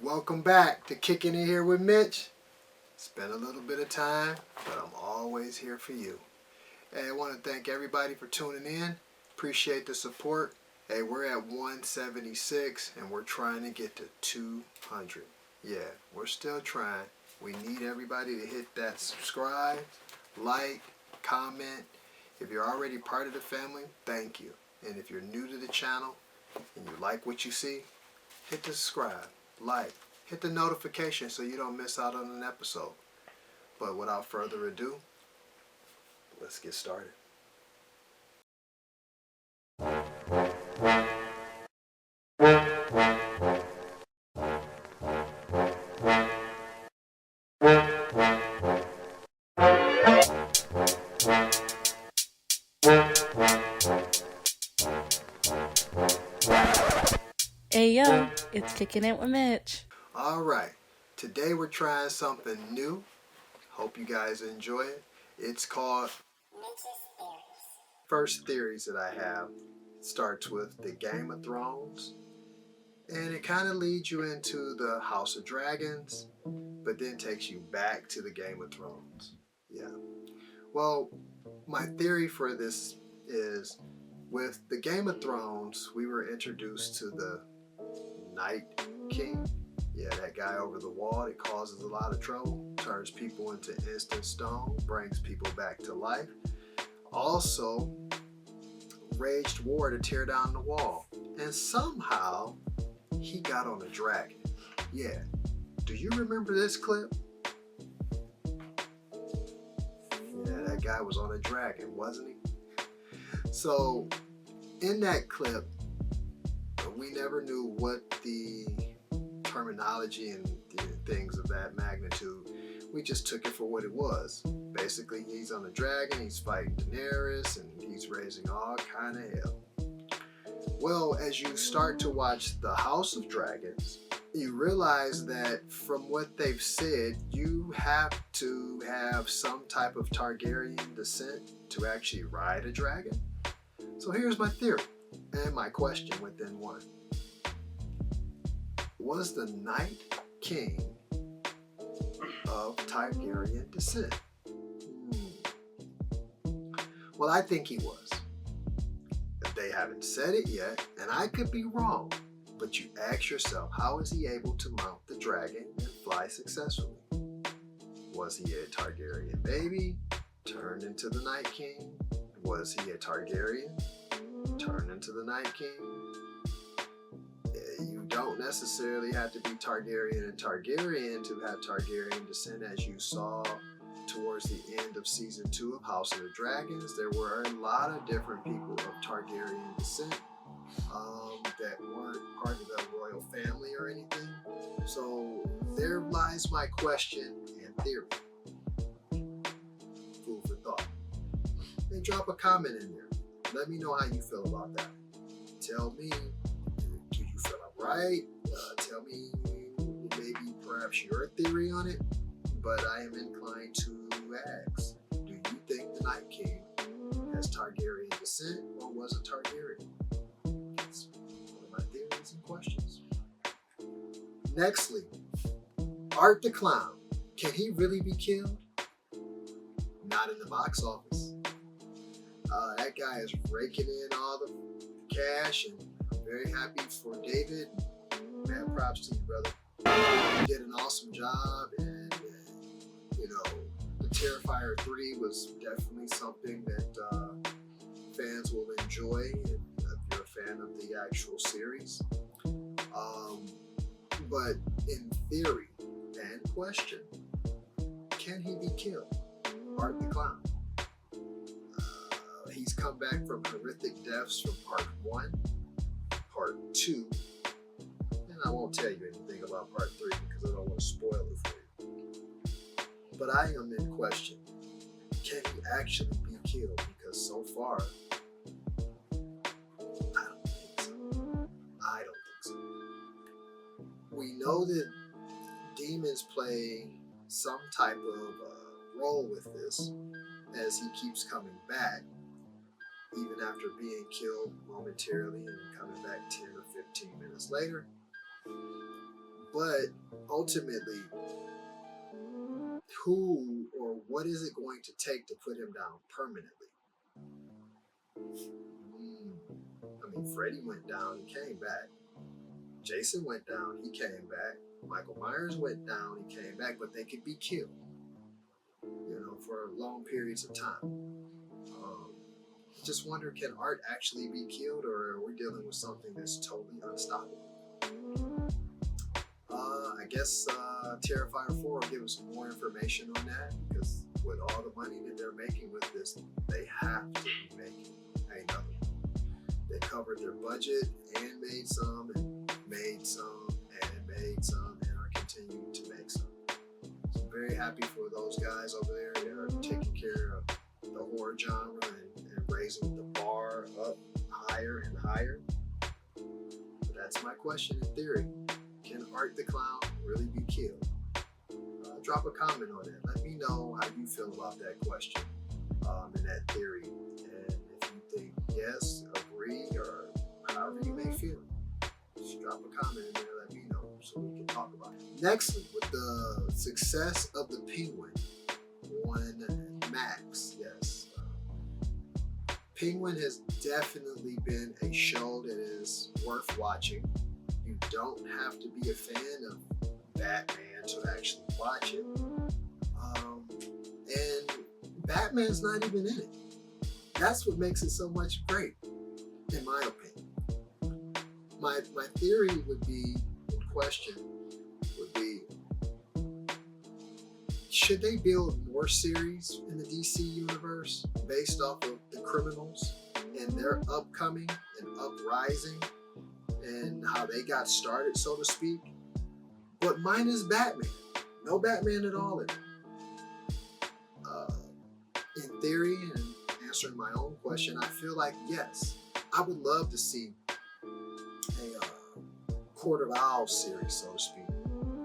Welcome back to Kicking in here with Mitch. It's been a little bit of time, but I'm always here for you. Hey, I want to thank everybody for tuning in. Appreciate the support. Hey, we're at 176 and we're trying to get to 200. Yeah, we're still trying. We need everybody to hit that subscribe, like, comment. If you're already part of the family, thank you. And if you're new to the channel and you like what you see, hit the subscribe, like, hit the notification so you don't miss out on an episode. But without further ado, let's get started. Hey yo, it's Kicking It with Mitch. All right, today we're trying something new. Hope you guys enjoy it. It's called First Theories that I have. It starts with the Game of Thrones, and it kind of leads you into the House of Dragons, but then takes you back to the Game of Thrones. Yeah. Well, my theory for this is with the Game of Thrones, we were introduced to the Night King. Yeah, that guy over the wall that causes a lot of trouble, turns people into instant stone, brings people back to life. Also, waged war to tear down the wall. And somehow, he got on a dragon. Yeah. Do you remember this clip? Yeah, that guy was on a dragon, wasn't he? So, in that clip, we never knew what the terminology and things of that magnitude. We just took it for what it was. Basically, he's on a dragon, he's fighting Daenerys, and he's raising all kind of hell. Well, as you start to watch the House of Dragons, you realize that from what they've said, you have to have some type of Targaryen descent to actually ride a dragon. So here's my theory and my question within one. Was the Night King of Targaryen descent? Well, I think he was. They haven't said it yet, and I could be wrong, but you ask yourself, how is he able to mount the dragon and fly successfully? Was he a Targaryen baby turned into the Night King? Was he a Targaryen turned into the Night King? You don't necessarily have to be Targaryen and Targaryen to have Targaryen descent, as you saw towards the end of season 2 of House of the Dragons. There were a lot of different people of Targaryen descent that weren't part of the royal family or anything. So there lies my question and theory. Food for thought. And drop a comment in there. Let me know how you feel about that. Tell me, do you feel I'm right? Tell me maybe perhaps your theory on it. But I am inclined to ask, do you think the Night King has Targaryen descent or was a Targaryen? That's one of my theories and questions. Nextly, Art the Clown. Can he really be killed? Not in the box office. That guy is raking in all the cash, and I'm very happy for David. Man, props to you, brother. You did an awesome job, and you know, the Terrifier 3 was definitely something that fans will enjoy if you're a fan of the actual series. But in theory and question, can he be killed? Art the Clown. He's come back from horrific deaths from part 1, part 2, and I won't tell you anything about part 3 because I don't want to spoil it for you. But I am in question. Can he actually be killed? Because so far, I don't think so. We know that demons play some type of role with this, as he keeps coming back, even after being killed momentarily and coming back 10 or 15 minutes later. But ultimately, who or what is it going to take to put him down permanently? I mean, Freddy went down, he came back. Jason went down, he came back. Michael Myers went down, he came back, but they could be killed, for long periods of time. Just wonder, can Art actually be killed, or are we dealing with something that's totally unstoppable? I guess Terrifier 4 will give us more information on that, because with all the money that they're making with this, they have to be making another one. They covered their budget and made some, and made some, and made some, and are continuing to make some. So I'm very happy for those guys over there that are taking care of the horror genre and raising the bar up higher and higher. But that's my question in theory. Can Art the Clown really be killed? Drop a comment on it. Let me know how you feel about that question and that theory. And if you think yes, agree, or however you may feel, just drop a comment in there. Let me know so we can talk about it. Next, with the success of the Penguin on Max, yes. Penguin has definitely been a show that is worth watching. You don't have to be a fan of Batman to actually watch it. And Batman's not even in it. That's what makes it so much great, in my opinion. My theory would be, in question, would be, should they build more series in the DC universe based off of the criminals and their upcoming and uprising and how they got started, so to speak? But minus Batman. No Batman at all in it. In theory, and answering my own question, I feel like yes, I would love to see a Court of Owls series, so to speak.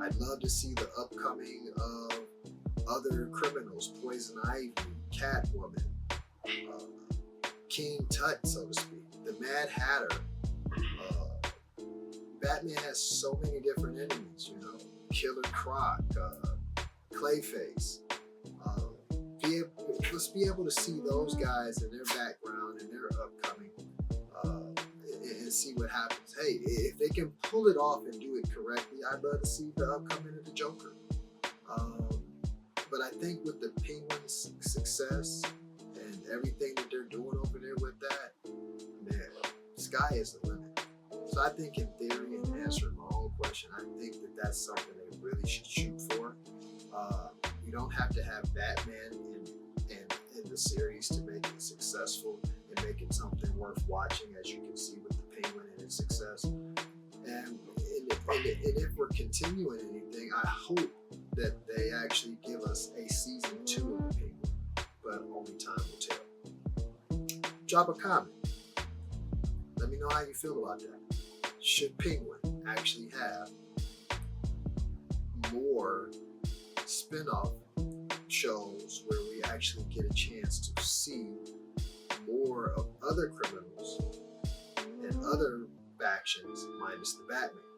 I'd love to see the upcoming of other criminals, Poison Ivy, Catwoman, King Tut, so to speak, the Mad Hatter. Batman has so many different enemies, Killer Croc, Clayface. Let's be able to see those guys and their background and their upcoming and see what happens. Hey, if they can pull it off and do it correctly, I'd love to see the upcoming of the Joker. But I think with the Penguin's success and everything that they're doing over there with that, man, sky is the limit. So I think in theory, and answering my own question, I think that that's something they really should shoot for. You don't have to have Batman in the series to make it successful and make it something worth watching, as you can see with the Penguin and its success. And if we're continuing anything, I hope that they actually give us a season 2 of the Penguin, but only time will tell. Drop a comment. Let me know how you feel about that. Should Penguin actually have more spin-off shows where we actually get a chance to see more of other criminals and other factions minus the Batman?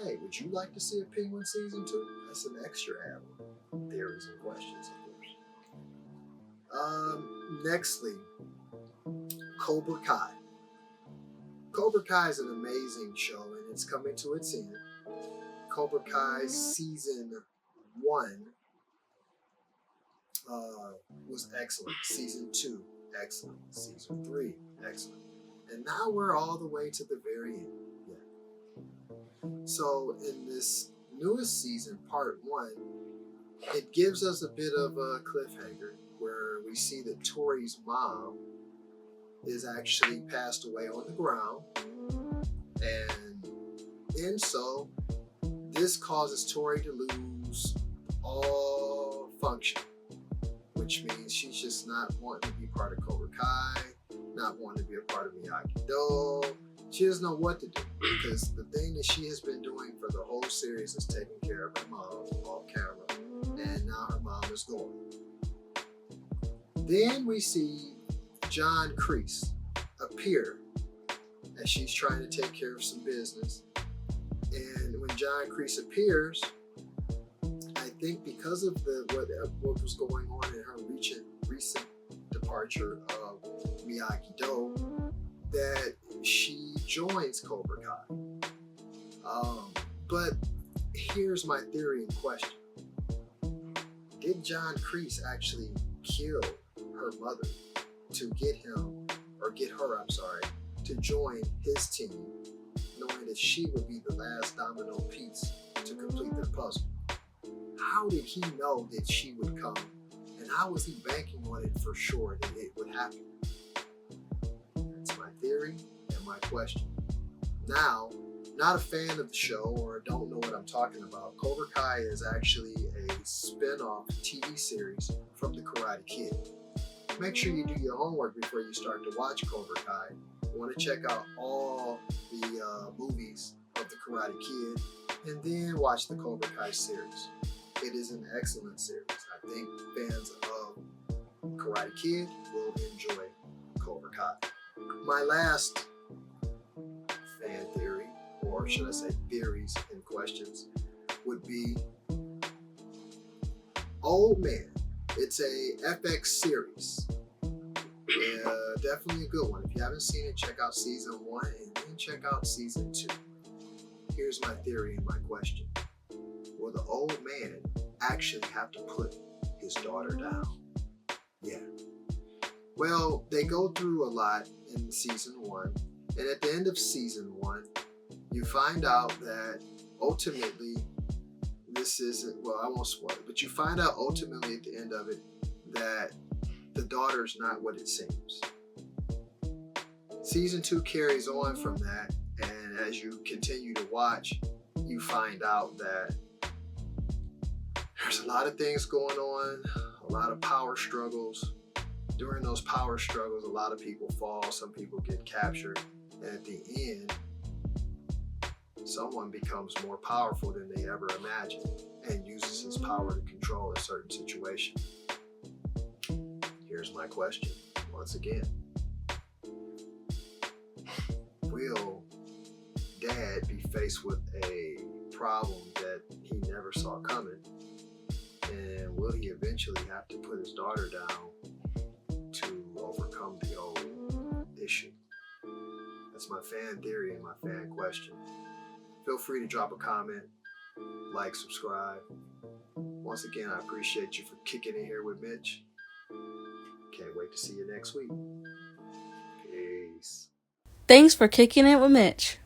Hey, would you like to see a Penguin season 2? That's an extra add-on. Theories and questions, of course. Nextly, Cobra Kai. Cobra Kai is an amazing show, and it's coming to its end. Cobra Kai season 1 was excellent. Season 2, excellent. Season 3, excellent. And now we're all the way to the very end. Yeah. So in this newest season, part 1, it gives us a bit of a cliffhanger where we see that Tori's mom is actually passed away on the ground. And so this causes Tori to lose all function, which means she's just not wanting to be part of Cobra Kai, not wanting to be a part of Miyagi-Do. She doesn't know what to do, because the thing that she has been doing for the whole series is taking care of her mom off camera, and now her mom is gone. Then we see John Kreese appear as she's trying to take care of some business, John Kreese appears, I think because of what was going on in her recent departure of Miyagi-Do, that she joins Cobra Kai. But here's my theory in question. Did John Kreese actually kill her mother to get her, to join his team, knowing that she would be the last domino piece to complete their puzzle? How did he know that she would come, and how was he banking on it for sure that it would happen? That's my theory and my question. Now, not a fan of the show or don't know what I'm talking about, Cobra Kai is actually a spin-off TV series from The Karate Kid. Make sure you do your homework before you start to watch Cobra Kai. You want to check out all the movies of The Karate Kid and then watch the Cobra Kai series. It is an excellent series. I think fans of Karate Kid will enjoy Cobra Kai. My last fan theory, or should I say theories and questions, would be Old Man. It's a FX series. Definitely a good one. If you haven't seen it, check out season 1 and then check out season 2. Here's my theory and my question. Will the old man actually have to put his daughter down? Yeah. Well, they go through a lot in season 1, and at the end of season 1, you find out that ultimately, this isn't, well, I won't spoil it, but you find out ultimately at the end of it that the daughter's not what it seems. Season 2 carries on from that, and as you continue to watch, you find out that there's a lot of things going on, a lot of power struggles. During those power struggles, a lot of people fall, some people get captured, and at the end, someone becomes more powerful than they ever imagined and uses his power to control a certain situation. Here's my question, once again. Will Dad be faced with a problem that he never saw coming? And will he eventually have to put his daughter down to overcome the old issue? That's my fan theory and my fan question. Feel free to drop a comment, like, subscribe. Once again, I appreciate you for kicking in here with Mitch. Can't wait to see you next week. Peace. Thanks for kicking it with Mitch.